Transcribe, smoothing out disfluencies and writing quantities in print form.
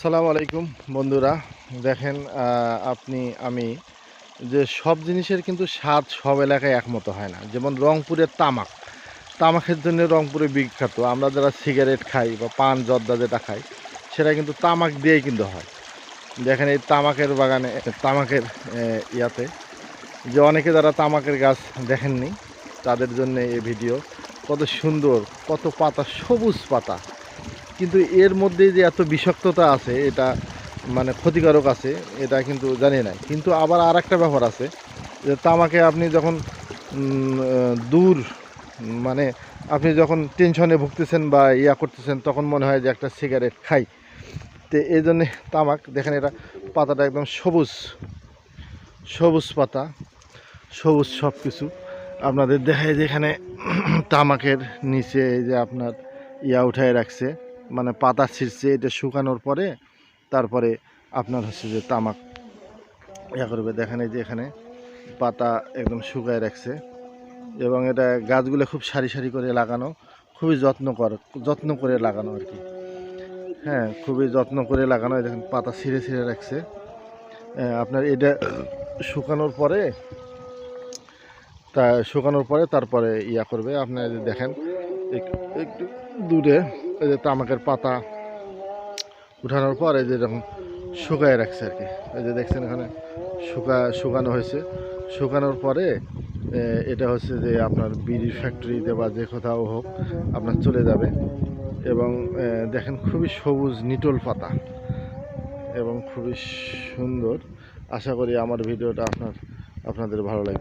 আসসালামু আলাইকুম বন্ধুরা। দেখেন আমি যে সব জিনিসের কিন্তু স্বাদ সব এলাকায় একমতো হয় না। যেমন রংপুরের তামাকের জন্য রংপুরে বিখ্যাত। আমরা যারা সিগারেট খাই বা পান জর্দা যেটা খাই, সেটা কিন্তু তামাক দিয়েই কিন্তু হয়। দেখেন এই তামাকের বাগানে, তামাকের ইয়াতে যে অনেকে যারা তামাকের গাছ দেখেননি, তাদের জন্য এই ভিডিও। কত সুন্দর, কত পাতা, সবুজ পাতা, কিন্তু এর মধ্যে যে এত বিষাক্ততা আছে, এটা মানে ক্ষতিকারক আছে, এটা কিন্তু জানি না। কিন্তু আবার আর একটা ব্যাপার আছে, যে তামাকে আপনি যখন দূর মানে আপনি যখন টেনশনে ভুগতেছেন বা ইয়া করতেছেন, তখন মনে হয় যে একটা সিগারেট খাই। তো এই জন্যে তামাক, দেখেন এটা পাতাটা একদম সবুজ সবুজ পাতা, সবুজ সব কিছু আপনাদের দেখায়। যেখানে তামাকের নিচে এই যে আপনার ইয়া উঠায় রাখছে, মানে পাতা ছিঁড়ছে, এটা শুকানোর পরে তারপরে আপনার হচ্ছে যে তামাক ইয়া করবে। দেখেন এই যে এখানে পাতা একদম শুকায় রাখছে, এবং এটা গাছগুলো খুব সারি সারি করে লাগানো, খুবই যত্ন করে লাগানো আর কি। হ্যাঁ, খুবই যত্ন করে লাগানো। দেখেন পাতা ছিঁড়ে ছিঁড়ে রাখছে। আপনার এটা শুকানোর পরে তারপরে ইয়া করবে। আপনার দেখেন একটু দূরে এই যে তামাকের পাতা উঠানোর পর এই যে এরকম শুকায় রাখছে আর কি। এই যে দেখছেন এখানে শুকানো হয়েছে। শুকানোর পরে এটা হচ্ছে যে আপনার বিড়ির ফ্যাক্টরিতে বা যে কোথাও হোক আপনার চলে যাবে। এবং দেখেন খুবই সবুজ নিটোল পাতা এবং খুবই সুন্দর। আশা করি আমার ভিডিওটা আপনাদের ভালো লাগবে।